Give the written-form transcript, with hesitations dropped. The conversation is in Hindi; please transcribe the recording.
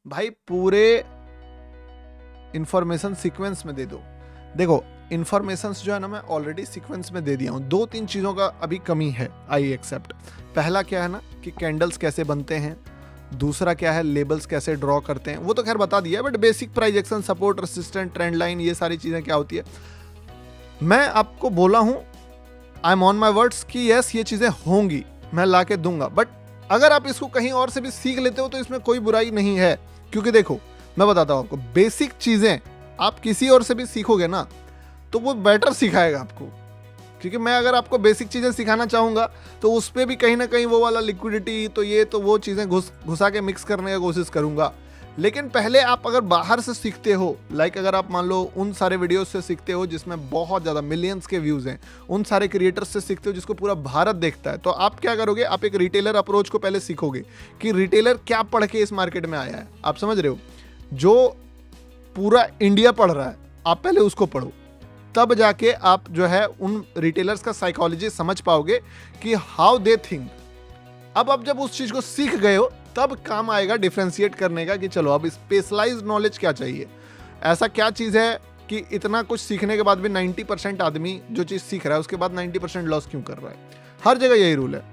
भाई पूरे इंफॉर्मेशन सीक्वेंस में दे दो। देखो इंफॉर्मेशंस जो है ना मैं ऑलरेडी सीक्वेंस में दे दिया हूँ। 2-3 चीज़ों का अभी कमी है, आई एक्सेप्ट। पहला क्या है ना कि कैंडल्स कैसे बनते हैं, दूसरा क्या है लेबल्स कैसे ड्रॉ करते हैं, वो तो खैर बता दिया है, but basic price action, support, resistant, trend line, ये सारी चीज़ें क्या होती है मैं आपको बोला हूँ। I am on my words कि यस ये चीज़ें होंगी, मैं ला के दूंगा। बट अगर आप इसको कहीं और से भी सीख लेते हो तो इसमें कोई बुराई नहीं है, क्योंकि देखो मैं बताता हूँ आपको, बेसिक चीज़ें आप किसी और से भी सीखोगे ना तो वो बेटर सिखाएगा आपको। क्योंकि मैं अगर आपको बेसिक चीज़ें सिखाना चाहूँगा तो उस पर भी कहीं ना कहीं वो वाला लिक्विडिटी तो ये तो वो चीज़ें घुसा के मिक्स करने की कोशिश करूँगा। लेकिन पहले आप अगर बाहर से सीखते हो, लाइक अगर आप मान लो उन सारे वीडियोस से सीखते हो जिसमें बहुत ज़्यादा मिलियंस के व्यूज़ हैं, उन सारे क्रिएटर्स से सीखते हो जिसको पूरा भारत देखता है, तो आप क्या करोगे, आप एक रिटेलर अप्रोच को पहले सीखोगे कि रिटेलर क्या पढ़ के इस मार्केट में आया है। आप समझ रहे हो, जो पूरा इंडिया पढ़ रहा है आप पहले उसको पढ़ो, तब जाके आप जो है उन रिटेलर्स का साइकोलॉजी समझ पाओगे कि हाउ दे थिंक। अब आप जब उस चीज को सीख गए हो तब काम आएगा डिफरेंशिएट करने का कि चलो अब स्पेशलाइज्ड नॉलेज क्या चाहिए, ऐसा क्या चीज़ है कि इतना कुछ सीखने के बाद भी 90% आदमी जो चीज़ सीख रहा है उसके बाद 90% लॉस क्यों कर रहा है। हर जगह यही रूल है।